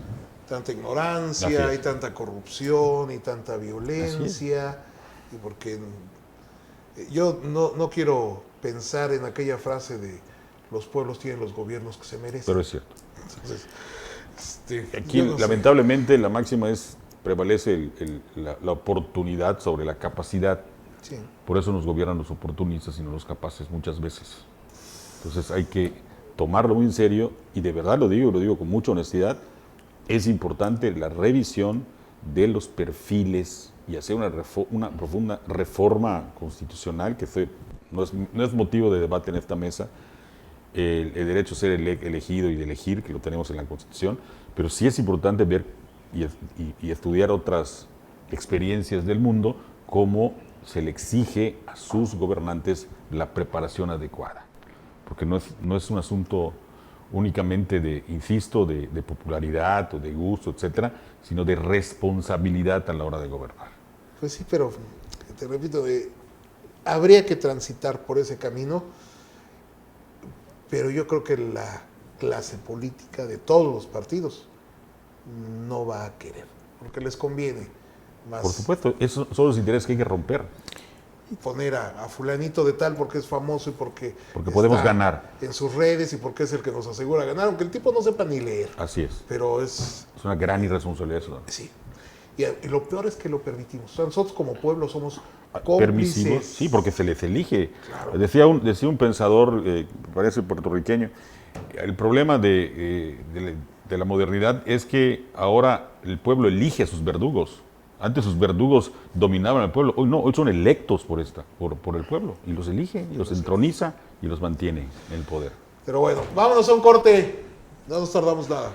[SPEAKER 1] tanta ignorancia,
[SPEAKER 3] Así es.
[SPEAKER 1] y tanta corrupción, y tanta violencia, y porque yo no quiero pensar en aquella frase de los pueblos tienen los gobiernos que se merecen.
[SPEAKER 3] Pero es cierto.
[SPEAKER 1] Entonces,
[SPEAKER 3] Aquí,
[SPEAKER 1] yo no sé.
[SPEAKER 3] lamentablemente, la máxima es prevalece la oportunidad sobre la capacidad.
[SPEAKER 1] Sí.
[SPEAKER 3] Por eso nos gobiernan los oportunistas y no los capaces muchas veces. Entonces hay que tomarlo muy en serio y de verdad lo digo con mucha honestidad, es importante la revisión de los perfiles y hacer una profunda reforma constitucional que no es motivo de debate en esta mesa, el derecho a ser elegido y de elegir, que lo tenemos en la Constitución, pero sí es importante ver y estudiar otras experiencias del mundo, cómo se le exige a sus gobernantes la preparación adecuada. Porque no es un asunto únicamente de popularidad o de gusto, etcétera, sino de responsabilidad a la hora de gobernar.
[SPEAKER 1] Pues sí, pero te repito, habría que transitar por ese camino, pero yo creo que la clase política de todos los partidos no va a querer. porque les conviene más
[SPEAKER 3] Por supuesto, esos son los intereses que hay que romper.
[SPEAKER 1] poner a fulanito de tal porque es famoso y porque
[SPEAKER 3] podemos
[SPEAKER 1] está
[SPEAKER 3] ganar.
[SPEAKER 1] en sus redes y porque es el que nos asegura ganar, aunque el tipo no sepa ni leer.
[SPEAKER 3] Así es.
[SPEAKER 1] Pero es,
[SPEAKER 3] Es una gran irresponsabilidad eso.
[SPEAKER 1] sí. Y lo peor es que lo permitimos. O sea, nosotros como pueblo somos
[SPEAKER 3] Permisivos,
[SPEAKER 1] cómplices.
[SPEAKER 3] sí, porque se les elige.
[SPEAKER 1] Claro.
[SPEAKER 3] Decía un pensador, me parece puertorriqueño, el problema de la modernidad es que ahora el pueblo elige a sus verdugos. Antes sus verdugos dominaban al pueblo, hoy no, hoy son electos por el pueblo, y los elige, y los entroniza y los mantiene en el poder.
[SPEAKER 1] Pero bueno, vámonos a un corte. No nos tardamos nada.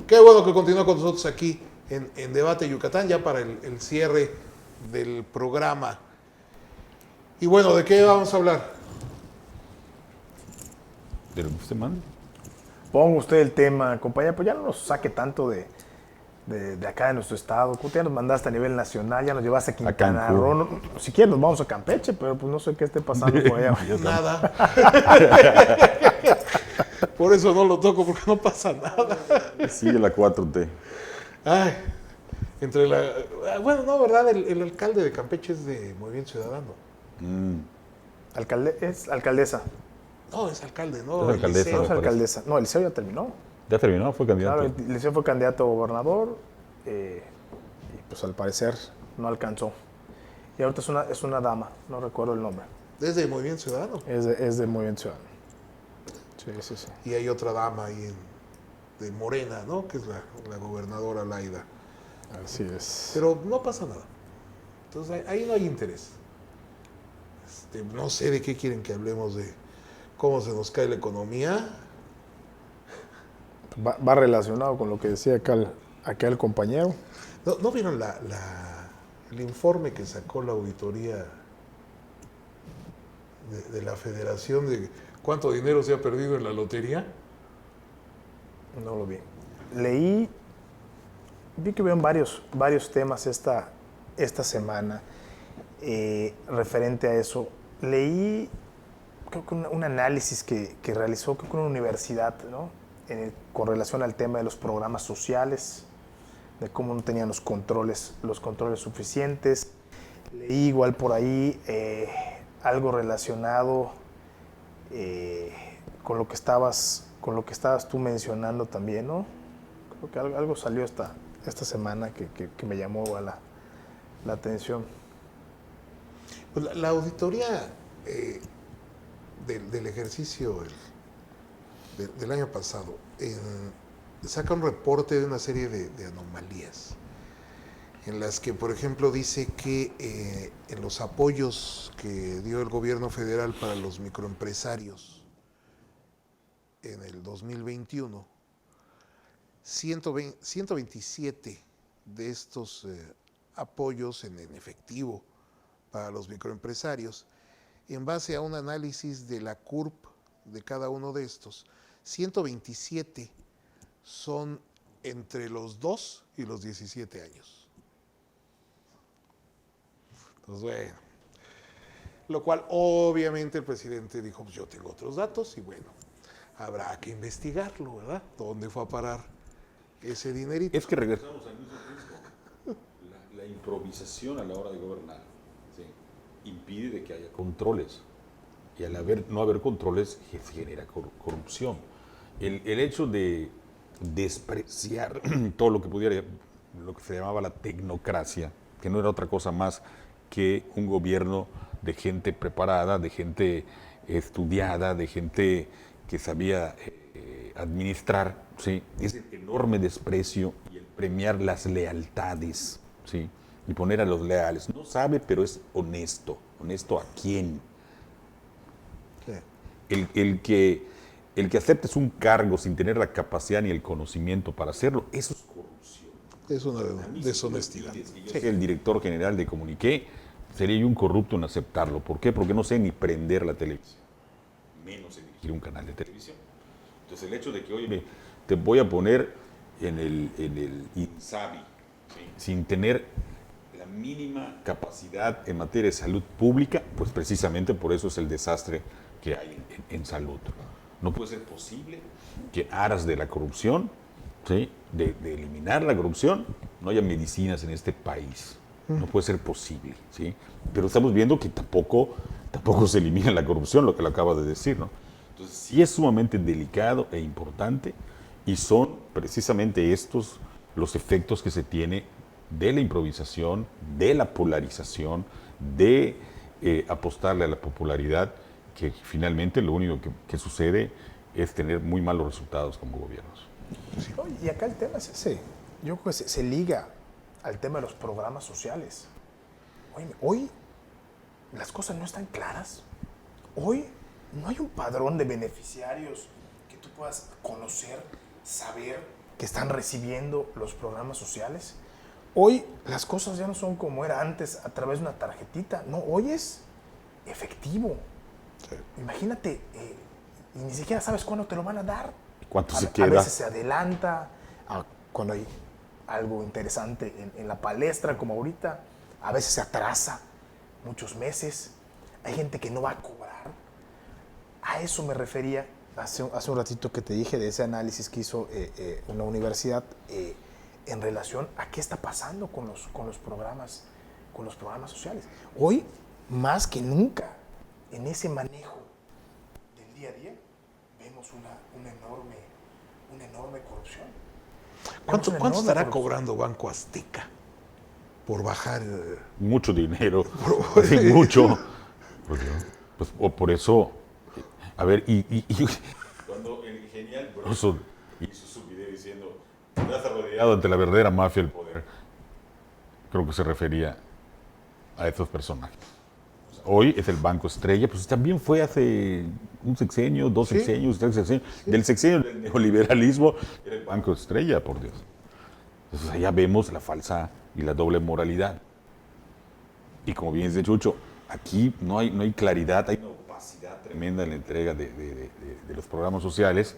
[SPEAKER 1] Qué bueno que continúa con nosotros aquí en Debate Yucatán, ya para el cierre del programa. Y bueno, ¿de qué vamos a hablar?
[SPEAKER 3] De lo que usted mande.
[SPEAKER 2] Ponga usted el tema, compañero, pues ya no nos saque tanto de acá de nuestro estado. Tú ya nos mandaste a nivel nacional, ya nos llevaste a Quintana
[SPEAKER 3] Cancún.
[SPEAKER 2] Roo. Si quieres nos vamos a Campeche, pero pues no sé qué esté pasando por allá.
[SPEAKER 1] Nada. Por eso no lo toco, porque no pasa nada.
[SPEAKER 3] Sigue la 4T.
[SPEAKER 1] Ay, entre la... Bueno, no, ¿verdad? El alcalde de Campeche es de Movimiento Ciudadano.
[SPEAKER 2] Es alcaldesa.
[SPEAKER 1] No, es alcalde, ¿no?
[SPEAKER 3] Es alcaldesa,
[SPEAKER 1] Eliseo.
[SPEAKER 2] No es
[SPEAKER 3] parece.
[SPEAKER 2] alcaldesa. No, Eliseo ya terminó.
[SPEAKER 3] Ya terminó, fue candidato.
[SPEAKER 2] Claro, Eliseo fue candidato a gobernador y pues al parecer no alcanzó. Y ahorita es una dama, no recuerdo el nombre.
[SPEAKER 1] Es de Movimiento Ciudadano.
[SPEAKER 2] Es de Movimiento Ciudadano. Sí.
[SPEAKER 1] Y hay otra dama ahí de Morena, ¿no? Que es la gobernadora Laida.
[SPEAKER 2] Así es.
[SPEAKER 1] Pero no pasa nada. Entonces ahí no hay interés. No sé de qué quieren que hablemos, de cómo se nos cae la economía.
[SPEAKER 2] Va relacionado con lo que decía acá el compañero.
[SPEAKER 1] ¿No vieron el informe que sacó la auditoría de la Federación de cuánto dinero se ha perdido en la lotería?
[SPEAKER 2] No lo vi. Vi que vieron varios temas esta semana referente a eso. leí, creo que un análisis que realizó, creo que una universidad, ¿no? Con relación al tema de los programas sociales, de cómo no tenían los controles suficientes. Leí igual por ahí algo relacionado con lo que estabas tú mencionando también, ¿no? Creo que algo salió esta semana que me llamó la atención.
[SPEAKER 1] Pues la auditoría del ejercicio del año pasado saca un reporte de una serie de anomalías en las que, por ejemplo, dice que en los apoyos que dio el gobierno federal para los microempresarios en el 2021, 127 de estos apoyos en efectivo para los microempresarios, en base a un análisis de la CURP de cada uno de estos, 127 son entre los 2 y los 17 años. Entonces, bueno, lo cual obviamente el presidente dijo, pues yo tengo otros datos y bueno, habrá que investigarlo, ¿verdad? ¿Dónde fue a parar ese dinerito?
[SPEAKER 3] Es que regresamos al mismo punto. La improvisación a la hora de gobernar, ¿sí?, impide de que haya controles. Y al no haber controles se genera corrupción. El hecho de despreciar todo lo que se llamaba la tecnocracia, que no era otra cosa más que un gobierno de gente preparada, de gente estudiada, de gente que sabía administrar, ¿sí?, ese enorme desprecio y el premiar las lealtades, ¿sí?, y poner a los leales. No sabe, pero es honesto. ¿Honesto a quién? Sí. El que aceptes un cargo sin tener la capacidad ni el conocimiento para hacerlo, eso es corrupción.
[SPEAKER 1] Es una deshonestidad.
[SPEAKER 3] Si yo soy el director general de Comuniqué, sería yo un corrupto en aceptarlo. ¿Por qué? Porque no sé ni prender la televisión, menos en dirigir un canal de televisión. Entonces el hecho de que, oye, te voy a poner en el INSABI, ¿sí?, sin tener la mínima capacidad en materia de salud pública, pues precisamente por eso es el desastre que hay en salud. No puede ser posible que en aras de la corrupción, ¿sí?, de eliminar la corrupción, no haya medicinas en este país. No puede ser posible, ¿sí? Pero estamos viendo que tampoco se elimina la corrupción, lo que lo acaba de decir, ¿no? Entonces sí es sumamente delicado e importante, y son precisamente estos los efectos que se tiene de la improvisación, de la polarización, de apostarle a la popularidad, que finalmente lo único que sucede es tener muy malos resultados como gobiernos.
[SPEAKER 2] Sí. Y acá el tema es ese. Yo creo que se liga al tema de los programas sociales. Hoy las cosas no están claras. Hoy no hay un padrón de beneficiarios que tú puedas conocer, saber que están recibiendo los programas sociales. Hoy las cosas ya no son como era antes a través de una tarjetita. No, hoy es efectivo. Sí. Imagínate, y ni siquiera sabes cuándo te lo van a dar.
[SPEAKER 3] ¿Cuánto se queda?
[SPEAKER 2] A veces se adelanta, cuando hay algo interesante en la palestra, como ahorita, a veces se atrasa muchos meses. Hay gente que no va a cobrar. A eso me refería hace un ratito que te dije de ese análisis que hizo una universidad en relación a qué está pasando con los programas sociales. Hoy, más que nunca, en ese manejo del día a día, vemos una enorme corrupción.
[SPEAKER 1] ¿Cuánto estará cobrando Banco Azteca por bajar?
[SPEAKER 3] Mucho dinero, mucho. Pues, por eso, a ver, y cuando el genial Broso hizo su video diciendo, estás arrodillado ante la verdadera mafia del poder, creo que se refería a esos personajes. Hoy es el Banco Estrella, pues también fue hace un sexenio, dos sexenios, tres sexenios. Sí. Del sexenio del neoliberalismo era el Banco Estrella, por Dios. Entonces allá vemos la falsa y la doble moralidad. Y como bien dice Chucho, aquí no hay claridad, hay una opacidad tremenda en la entrega de los programas sociales.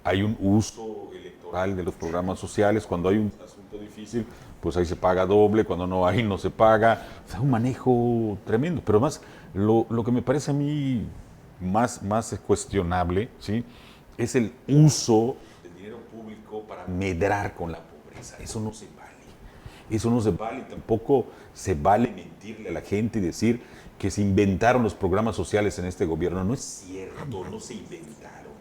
[SPEAKER 3] Hay un uso electoral de los programas sociales. Cuando hay un asunto difícil, pues ahí se paga doble, cuando no hay no se paga. O sea, un manejo tremendo. Pero más, lo que me parece a mí más cuestionable, ¿sí?, es el uso del dinero público para medrar con la pobreza. Eso no se vale. Eso no se vale. Tampoco se vale mentirle a la gente y decir que se inventaron los programas sociales en este gobierno. No es cierto, no se inventaron.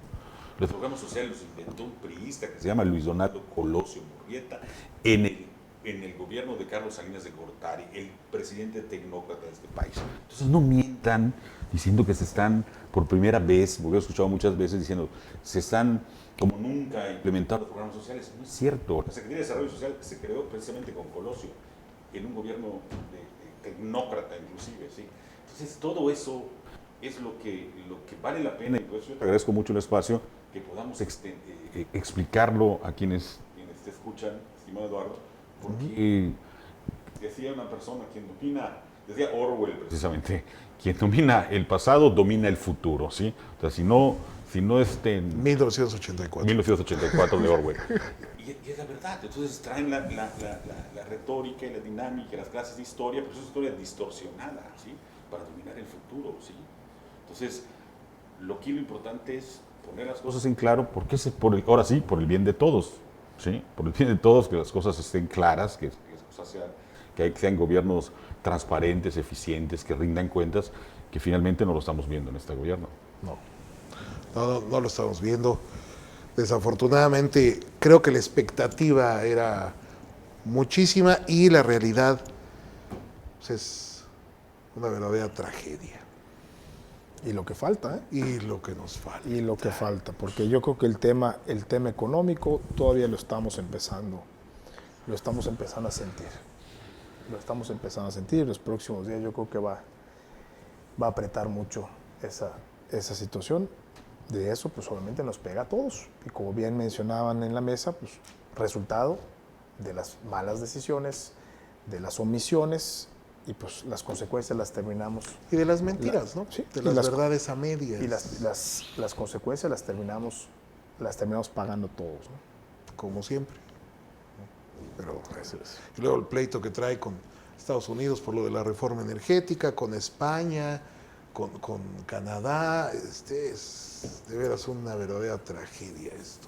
[SPEAKER 3] Los programas sociales los inventó un priista que se llama Luis Donaldo Colosio Murrieta en el gobierno de Carlos Salinas de Gortari, el presidente tecnócrata de este país. Entonces no mientan diciendo que se están, por primera vez, porque he escuchado muchas veces diciendo, se están como nunca implementando los programas sociales. No es cierto. La Secretaría de Desarrollo Social se creó precisamente con Colosio, en un gobierno de tecnócrata inclusive, ¿sí? Entonces todo eso es lo que vale la pena, y por eso yo te agradezco mucho el espacio, que podamos explicarlo a quienes te escuchan, estimado Eduardo, porque decía una persona, decía Orwell precisamente, quien domina el pasado domina el futuro, ¿sí? O sea, si no
[SPEAKER 1] 1984.
[SPEAKER 3] 1984 de Orwell. Y es la verdad. Entonces traen la retórica y la dinámica, las clases de historia, pero es una historia distorsionada, ¿sí?, para dominar el futuro, ¿sí? Entonces, lo importante es poner las cosas en claro, porque ahora sí, por el bien de todos, ¿sí? Por el bien de todos, que las cosas estén claras, que las cosas sean gobiernos transparentes, eficientes, que rindan cuentas, que finalmente no lo estamos viendo en este gobierno.
[SPEAKER 1] No lo estamos viendo. Desafortunadamente, creo que la expectativa era muchísima y la realidad, pues, es una verdadera tragedia.
[SPEAKER 2] Y lo que falta, ¿eh?
[SPEAKER 1] Y lo que nos falta.
[SPEAKER 2] Y lo que falta, porque yo creo que el tema económico todavía lo estamos empezando a sentir. Lo estamos empezando a sentir. En los próximos días yo creo que va a apretar mucho esa situación. De eso, pues obviamente nos pega a todos. Y como bien mencionaban en la mesa, pues resultado de las malas decisiones, de las omisiones, y pues las consecuencias las terminamos.
[SPEAKER 1] Y de las mentiras, ¿no?
[SPEAKER 2] Sí,
[SPEAKER 1] de las verdades a medias.
[SPEAKER 2] Y las consecuencias las terminamos pagando todos, ¿no?
[SPEAKER 1] Como siempre. Pero eso es. Y luego el pleito que trae con Estados Unidos por lo de la reforma energética, con España, con Canadá, es de veras una verdadera tragedia esto.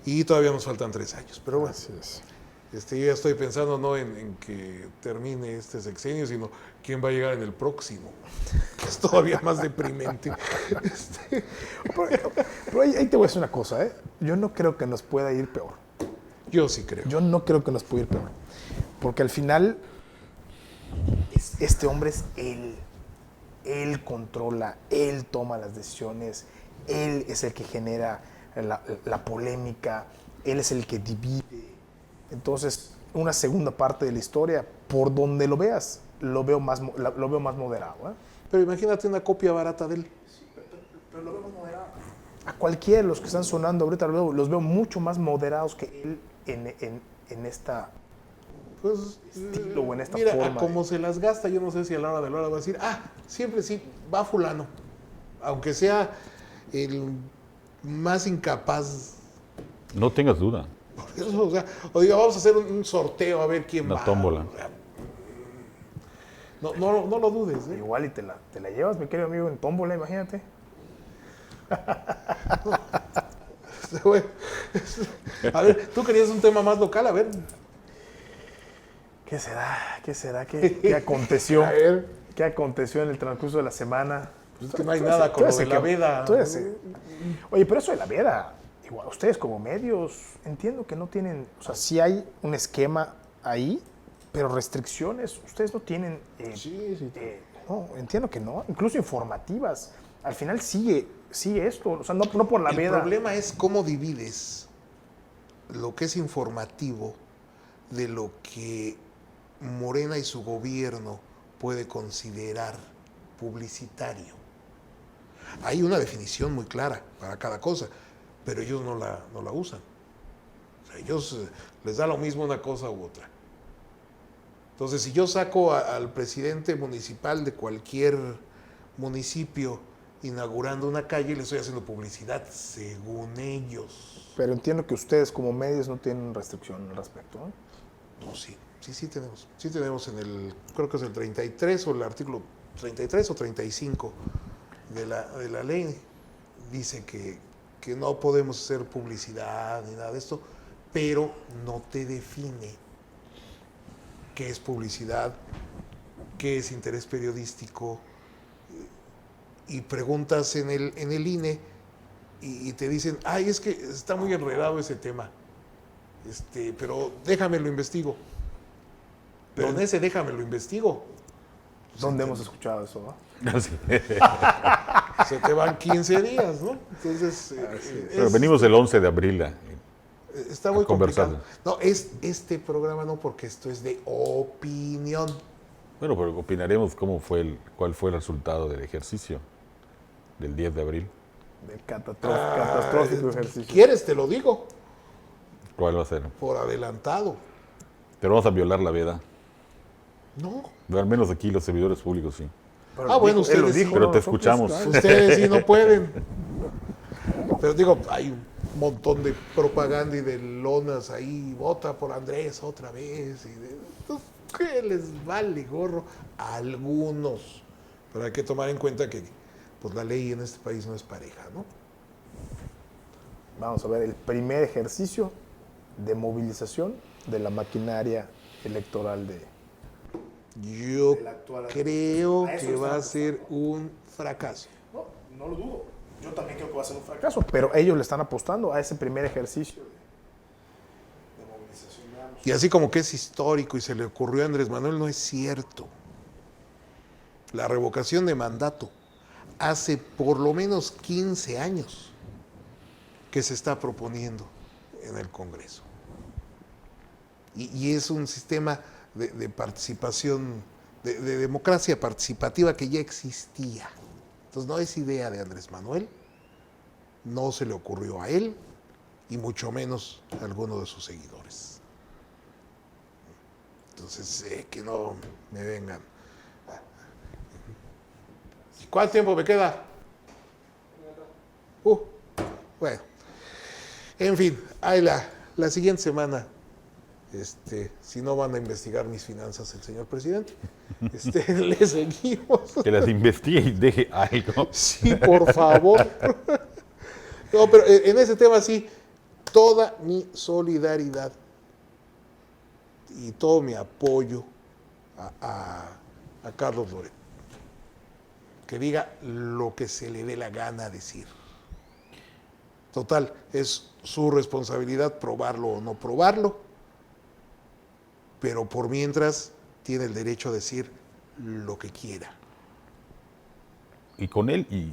[SPEAKER 1] Y todavía nos faltan 3 años, pero bueno.
[SPEAKER 2] Así es.
[SPEAKER 1] Yo ya estoy pensando no en que termine este sexenio, sino quién va a llegar en el próximo, que es todavía más deprimente.
[SPEAKER 2] Pero ahí te voy a decir una cosa, ¿eh? Yo no creo que nos pueda ir peor.
[SPEAKER 1] Yo sí creo.
[SPEAKER 2] Yo no creo que nos pueda ir peor. Porque al final, este hombre es él. Él controla, él toma las decisiones, él es el que genera la polémica, él es el que divide. Entonces, una segunda parte de la historia, por donde lo veas, lo veo más moderado, ¿eh?
[SPEAKER 1] Pero imagínate una copia barata de él.
[SPEAKER 2] Sí, pero lo veo más moderado. A cualquiera de los que están sonando ahorita los veo mucho más moderados que él en esta estilo o en esta
[SPEAKER 1] mira,
[SPEAKER 2] forma.
[SPEAKER 1] Como se las gasta, yo no sé si a la hora de la hora va a decir, siempre sí, va fulano. Aunque sea el más incapaz.
[SPEAKER 3] No tengas duda.
[SPEAKER 1] Por eso, o diga, vamos a hacer un sorteo a ver quién va.
[SPEAKER 3] Una tómbola.
[SPEAKER 1] No lo dudes, ¿eh?
[SPEAKER 2] Igual y te la llevas, mi querido amigo, en tómbola, imagínate.
[SPEAKER 1] A ver, tú querías un tema más local, a ver.
[SPEAKER 2] ¿Qué será? ¿Qué aconteció?
[SPEAKER 1] A ver.
[SPEAKER 2] ¿Qué aconteció en el transcurso de la semana?
[SPEAKER 1] Pues es que no hay nada con lo de la veda.
[SPEAKER 2] Oye, pero eso de la veda, igual, ustedes como medios, entiendo que no tienen, o sea, sí hay un esquema ahí, pero restricciones, ustedes no tienen.
[SPEAKER 1] Sí.
[SPEAKER 2] No, entiendo que no, incluso informativas. Al final sigue esto, o sea, no por la veda.
[SPEAKER 1] El problema es cómo divides lo que es informativo de lo que Morena y su gobierno puede considerar publicitario. Hay una definición muy clara para cada cosa, pero ellos no la usan. O sea, ellos les da lo mismo una cosa u otra. Entonces, si yo saco al presidente municipal de cualquier municipio inaugurando una calle, le estoy haciendo publicidad, según ellos.
[SPEAKER 2] Pero entiendo que ustedes como medios no tienen restricción al respecto, ¿no?
[SPEAKER 1] No, sí tenemos. Sí tenemos creo que es el 33 o el artículo 33 o 35 de la ley. Dice que no podemos hacer publicidad ni nada de esto, pero no te define qué es publicidad, qué es interés periodístico. Y preguntas en el INE y te dicen, ay, es que está muy enredado ese tema, pero déjame lo investigo. Pero en ese déjame lo investigo.
[SPEAKER 2] ¿Dónde hemos escuchado eso, no?
[SPEAKER 3] Así.
[SPEAKER 1] Se te van 15 días, ¿no? Entonces,
[SPEAKER 3] Pero venimos el 11 de abril
[SPEAKER 1] está muy
[SPEAKER 3] conversar.
[SPEAKER 1] complicado. No, este programa no, porque esto es de opinión.
[SPEAKER 3] Bueno, pero opinaremos cuál fue el resultado del ejercicio del 10 de abril.
[SPEAKER 2] Del catastrófico ejercicio.
[SPEAKER 1] ¿Quieres? Te lo digo,
[SPEAKER 3] ¿Cuál va a ser?
[SPEAKER 1] por adelantado.
[SPEAKER 3] Pero vamos a violar la veda.
[SPEAKER 1] No.
[SPEAKER 3] Al menos aquí los servidores públicos sí.
[SPEAKER 2] Pero
[SPEAKER 1] Bueno,
[SPEAKER 2] él lo
[SPEAKER 1] ustedes sí.
[SPEAKER 2] dijo,
[SPEAKER 3] Pero
[SPEAKER 2] ¿no?
[SPEAKER 3] te
[SPEAKER 2] Nosotros,
[SPEAKER 3] escuchamos.
[SPEAKER 2] claro.
[SPEAKER 1] Ustedes sí no pueden. Pero digo, hay un montón de propaganda y de lonas ahí, vota por Andrés otra vez. Entonces, ¿qué les vale gorro? A algunos. Pero hay que tomar en cuenta que pues, la ley en este país no es pareja, ¿no?
[SPEAKER 2] Vamos a ver el primer ejercicio de movilización de la maquinaria electoral de...
[SPEAKER 1] Yo
[SPEAKER 2] El actual-
[SPEAKER 1] creo
[SPEAKER 2] A eso
[SPEAKER 1] que
[SPEAKER 2] le
[SPEAKER 1] va a
[SPEAKER 2] estamos
[SPEAKER 1] ser un fracaso.
[SPEAKER 2] No lo dudo. Yo también creo que va a ser un fracaso. Pero ellos le están apostando a ese primer ejercicio de movilización.
[SPEAKER 1] Y así como que es histórico y se le ocurrió a Andrés Manuel, no es cierto. La revocación de mandato hace por lo menos 15 años que se está proponiendo en el Congreso. Y es un sistema de participación, de democracia participativa que ya existía. Entonces no es idea de Andrés Manuel, no se le ocurrió a él y mucho menos a alguno de sus seguidores. Entonces, que no me vengan. ¿Cuánto tiempo me queda? Bueno. En fin, ahí la siguiente semana, si no van a investigar mis finanzas el señor presidente, le seguimos.
[SPEAKER 3] Que las investigue y deje algo.
[SPEAKER 1] Sí, por favor. No, pero en ese tema sí, toda mi solidaridad y todo mi apoyo a Carlos Loret. Que diga lo que se le dé la gana decir. Total, es su responsabilidad probarlo o no probarlo, pero por mientras tiene el derecho a decir lo que quiera.
[SPEAKER 3] Y con él, y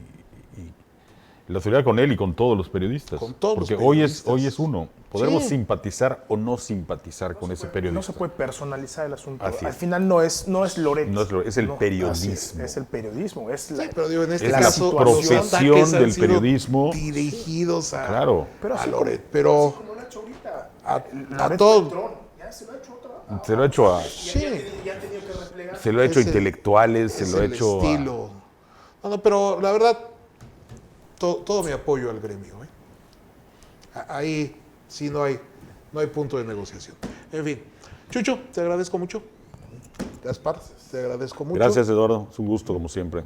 [SPEAKER 3] la solidaridad con él y con todos los periodistas.
[SPEAKER 1] Con todos los
[SPEAKER 3] Porque
[SPEAKER 1] periodistas.
[SPEAKER 3] hoy es uno. Podemos
[SPEAKER 1] Sí.
[SPEAKER 3] simpatizar o no simpatizar con ese periodista.
[SPEAKER 2] No se puede personalizar el asunto.
[SPEAKER 3] Así
[SPEAKER 2] Al
[SPEAKER 3] es.
[SPEAKER 2] final no es Loret.
[SPEAKER 3] No es Loret, es el
[SPEAKER 2] No,
[SPEAKER 3] periodismo.
[SPEAKER 2] así es el periodismo. Es la,
[SPEAKER 1] Sí, pero digo, en este
[SPEAKER 3] Es la
[SPEAKER 1] caso,
[SPEAKER 3] profesión
[SPEAKER 1] los ataques han
[SPEAKER 3] del
[SPEAKER 1] sido
[SPEAKER 3] periodismo.
[SPEAKER 1] dirigidos a,
[SPEAKER 3] Claro.
[SPEAKER 2] Pero
[SPEAKER 1] a
[SPEAKER 2] así
[SPEAKER 1] Loret, pero
[SPEAKER 2] como lo ha hecho ahorita.
[SPEAKER 1] a
[SPEAKER 2] Loret
[SPEAKER 1] todo.
[SPEAKER 2] Beltrán, ya se lo ha hecho otra.
[SPEAKER 3] Se lo ha hecho a,
[SPEAKER 1] Sí,
[SPEAKER 2] Ya ha tenido que replegar.
[SPEAKER 3] se lo ha hecho a
[SPEAKER 1] Es el-
[SPEAKER 3] intelectuales, se
[SPEAKER 1] es
[SPEAKER 3] lo ha
[SPEAKER 1] el
[SPEAKER 3] hecho
[SPEAKER 1] estilo. No, pero la verdad, todo mi apoyo al gremio. Ahí sí no hay punto de negociación. En fin, Chucho, te agradezco mucho. Gaspar, te agradezco mucho.
[SPEAKER 3] Gracias, Eduardo. Es un gusto, como siempre.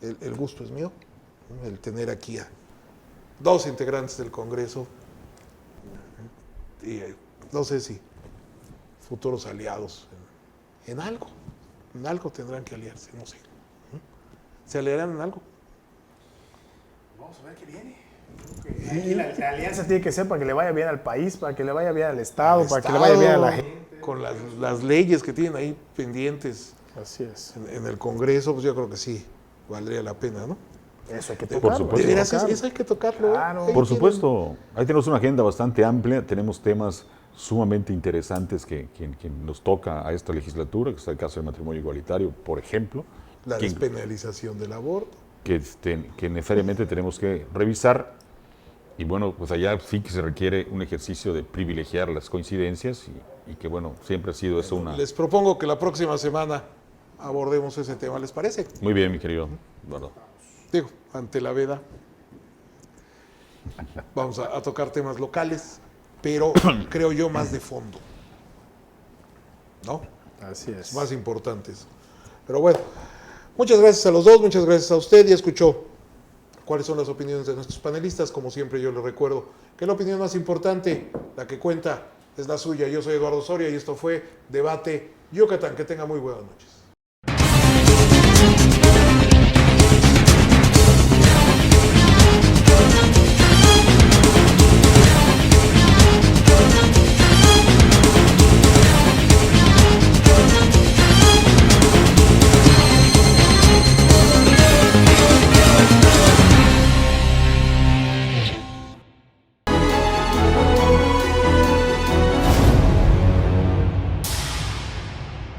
[SPEAKER 1] El gusto es mío, el tener aquí a dos integrantes del Congreso y no sé si futuros aliados en algo tendrán que aliarse, no sé. ¿Se aliarán en algo?
[SPEAKER 2] Vamos a ver qué viene. Aquí la alianza tiene que ser para que le vaya bien al país, para que le vaya bien al Estado, para que le vaya bien a la gente.
[SPEAKER 1] Con las leyes que tienen ahí pendientes
[SPEAKER 2] Así es.
[SPEAKER 1] en el Congreso, pues yo creo que sí, valdría la pena, ¿no?
[SPEAKER 2] Eso hay que
[SPEAKER 3] Por
[SPEAKER 2] tocarlo.
[SPEAKER 3] supuesto.
[SPEAKER 1] De veras,
[SPEAKER 2] tocarlo.
[SPEAKER 1] eso hay que tocarlo.
[SPEAKER 2] Claro.
[SPEAKER 1] Ahí
[SPEAKER 3] Por
[SPEAKER 1] tienen-
[SPEAKER 3] supuesto, ahí tenemos una agenda bastante amplia, tenemos temas sumamente interesantes que nos toca a esta legislatura, que es el caso del matrimonio igualitario, por ejemplo,
[SPEAKER 1] La
[SPEAKER 3] que,
[SPEAKER 1] despenalización del aborto.
[SPEAKER 3] que necesariamente tenemos que revisar. Y bueno, pues allá sí que se requiere un ejercicio de privilegiar las coincidencias y que bueno, siempre ha sido eso una...
[SPEAKER 1] Les propongo que la próxima semana abordemos ese tema, ¿les parece?
[SPEAKER 3] Muy bien, mi querido Eduardo.
[SPEAKER 1] Digo, ante la veda. Vamos a tocar temas locales, pero creo yo más de fondo. ¿no?
[SPEAKER 2] Así es.
[SPEAKER 1] Es más importante eso. Pero bueno, muchas gracias a los dos, muchas gracias a usted. Ya escuchó cuáles son las opiniones de nuestros panelistas. Como siempre yo les recuerdo que la opinión más importante, la que cuenta, es la suya. Yo soy Eduardo Soria y esto fue Debate Yucatán. Que tenga muy buenas noches.